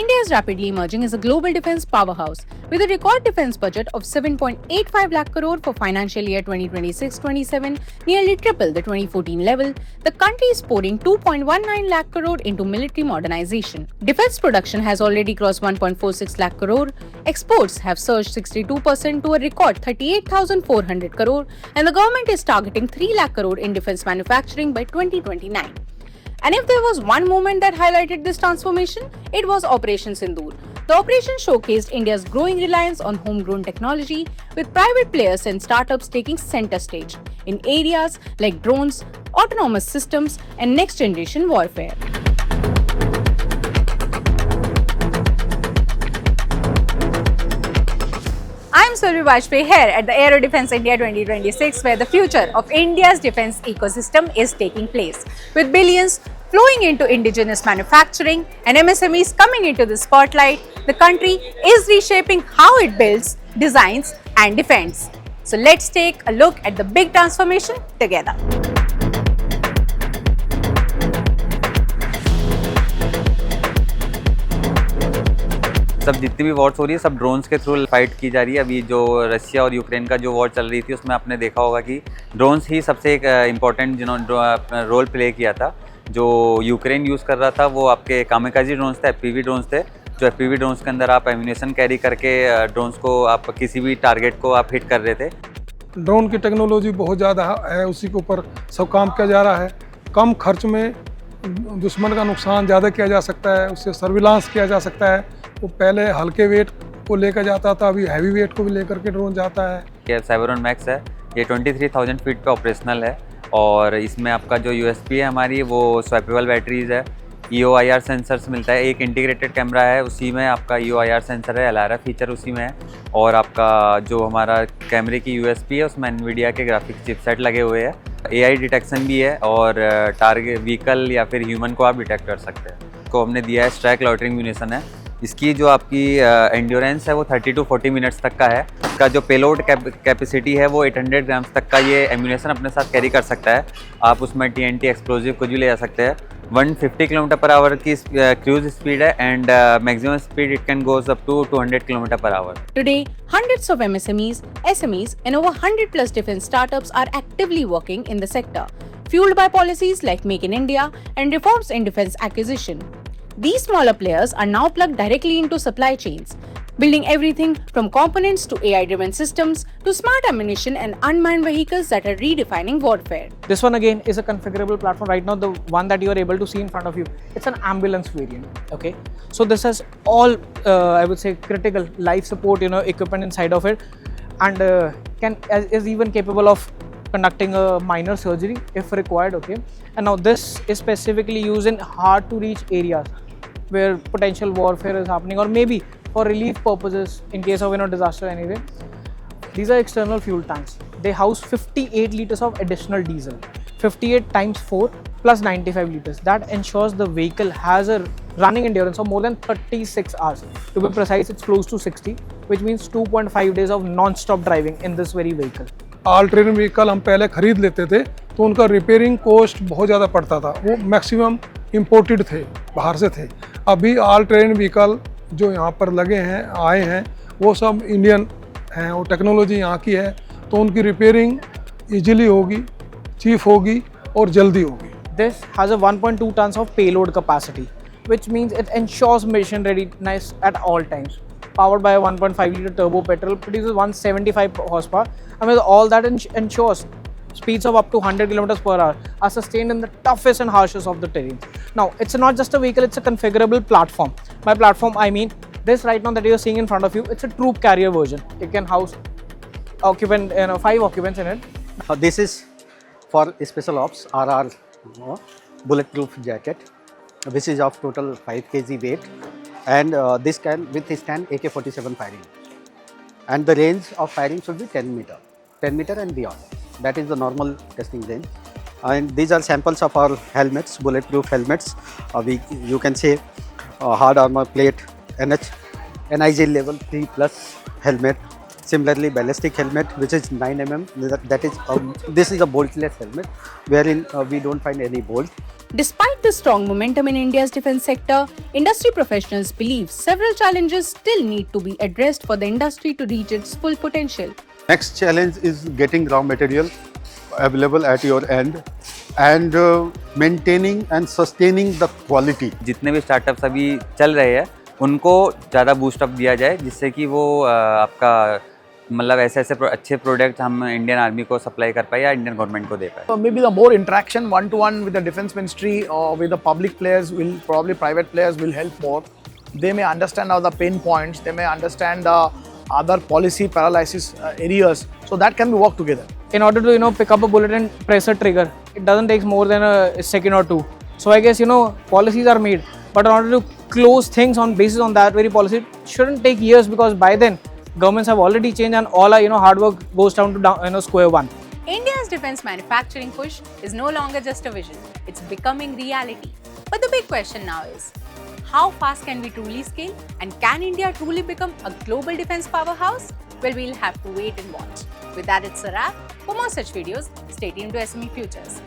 India is rapidly emerging as a global defense powerhouse. With a record defense budget of 7.85 lakh crore for financial year 2026-27, nearly triple the 2014 level, the country is pouring 2.19 lakh crore into military modernization. Defense production has already crossed 1.46 lakh crore, exports have surged 62% to a record 38,400 crore, and the government is targeting 3 lakh crore in defense manufacturing by 2029. And if there was one moment that highlighted this transformation, it was Operation Sindoor. The operation showcased India's growing reliance on homegrown technology, with private players and startups taking center stage in areas like drones, autonomous systems, and next-generation warfare. I'm Survi Vajpayee here at the Aero Defence India 2026, where the future of India's defence ecosystem is taking place. With billions flowing into indigenous manufacturing and MSMEs coming into the spotlight, the country is reshaping how it builds, designs and defends. So let's take a look at the big transformation together. सब जितनी भी Wars हो रही है सब drones के through fight की जा रही है। अभी जो रशिया और यूक्रेन का जो वॉर चल रही थी उसमें आपने देखा होगा कि ड्रोन्स ही सबसे एक इम्पॉर्टेंट जिन्होंने रोल प्ले किया था। जो यूक्रेन यूज़ कर रहा था वो आपके कामिकाजी ड्रोन्स थे, एफपीवी ड्रोन्स थे। जो एफपीवी ड्रोन्स के अंदर आप एम्यूनेशन कैरी करके ड्रोन्स को आप किसी भी टारगेट को आप हिट कर रहे थे। ड्रोन की टेक्नोलॉजी बहुत ज़्यादा है, उसी के ऊपर सब काम किया जा रहा है। कम खर्च में दुश्मन का नुकसान ज़्यादा किया जा सकता है, उससे सर्विलांस किया जा सकता है। वो पहले हल्के वेट को लेकर जाता था, अभी हैवी वेट को भी लेकर के ड्रोन जाता है। ये साइबरॉन मैक्स है, ये 23,000 फीट पे ऑपरेशनल है और इसमें आपका जो यूएसपी है हमारी वो स्वैपेबल बैटरीज है, EOIR सेंसर्स मिलता है, एक इंटीग्रेटेड कैमरा है, उसी में आपका EOIR सेंसर है, एलारा फीचर उसी में है और आपका जो हमारा कैमरे की यूएसपी है उसमें एनवीडिया के ग्राफिक्स चिपसेट लगे हुए हैं। AI डिटेक्शन भी है और टारगेट व्हीकल या फिर ह्यूमन को आप डिटेक्ट कर सकते हैं। को हमने दिया है स्ट्राइक लॉटरिंग म्यूनिशन है। इसकी जो आपकी एंड्योरेंस है वो 30 to 40 मिनट्स तक का है। इसका जो पेलोड कैपेसिटी है वो 800 ग्राम्स तक का ये एम्यूनेशन अपने साथ कैरी कर सकता है। आप उसमें TNT एक्सप्लोजिव कुछ भी ले जा सकते हैं। 150 km/h की क्रूज स्पीड है and maximum speed it can goes up to 200 km/h। Today, hundreds of MSMEs, SMEs, and over 100 plus defense startups are actively working in the sector, fueled by policies like Make in India and reforms in defense acquisition. These smaller players are now plugged directly into supply chains, building everything from components to AI-driven systems to smart ammunition and unmanned vehicles that are redefining warfare. This one again is a configurable platform. Right now, the one that you are able to see in front of you, it's an ambulance variant. Okay, so this has all I would say critical life support, equipment inside of it, and is even capable of conducting a minor surgery if required. Okay, and now this is specifically used in hard to reach areas where potential warfare is happening, or maybe for relief purposes in case of disaster or anything. These are external fuel tanks. They house 58 liters of additional diesel, 58 times 4 plus 95 liters. That ensures the vehicle has a running endurance of more than 36 hours. To be precise, it's close to 60, which means 2.5 days of non-stop driving in this very vehicle. All terrain vehicle हम पहले खरीद लेते थे तो उनका repairing cost बहुत ज़्यादा पड़ता था, वो मैक्सिमम इम्पोर्टेड थे, बाहर से थे। अभी ऑल टेरेन व्हीकल जो यहाँ पर लगे हैं, आए हैं, वो सब इंडियन हैं, वो टेक्नोलॉजी यहाँ की है, तो उनकी रिपेयरिंग इजीली होगी, चीप होगी और जल्दी होगी। This has a 1.2 tons of payload capacity, which means it ensures mission readiness at all times. Powered by a 1.5 liter turbo petrol, produces 175 horsepower, and with all that ensures speeds of up to 100 kilometers per hour are sustained in the toughest and harshest of the terrain. Now, it's not just a vehicle, it's a configurable platform. By platform, I mean this right now that you're seeing in front of you, it's a troop carrier version. It can house 5 occupants in it. This is for special ops RR bulletproof jacket, which is of total 5 kg weight, and this can withstand AK-47 firing, and the range of firing should be 10 meter and beyond. That is the normal testing range. And these are samples of our helmets, bulletproof helmets. You can say hard armor plate NIJ level 3 plus helmet, Similarly, ballistic helmet, which is 9 mm, that is this is a boltless helmet, wherein we don't find any bolt. Despite the strong momentum in India's defense sector, industry professionals believe several challenges still need to be addressed for the industry to reach its full potential. Next challenge is getting raw material available at your end and maintaining and sustaining the quality. जितने भी startups अभी चल रहे हैं उनको ज़्यादा boost up दिया जाए, जिससे कि वो आपका मतलब ऐसे अच्छे प्रोडक्ट हम इंडियन आर्मी को सप्लाई कर पाए या इंडियन गवर्नमेंट को दे पाए. Maybe the more interaction one-to-one with the defense ministry or with the public players will probably private players will help more. They may understand all the pain points. They may understand the other policy paralysis areas. So that can be worked together. In order to pick up a bullet and press a trigger, it doesn't take more than a second or two. So I guess policies are made, but in order to close things on basis on that very policy, it shouldn't take years, because by then governments have already changed and all our hard work goes down to square one. India's defense manufacturing push is no longer just a vision, it's becoming reality. But the big question now is, how fast can we truly scale, and can India truly become a global defense powerhouse? Well, we'll have to wait and watch. With that, it's a wrap. For more such videos, stay tuned to SME Futures.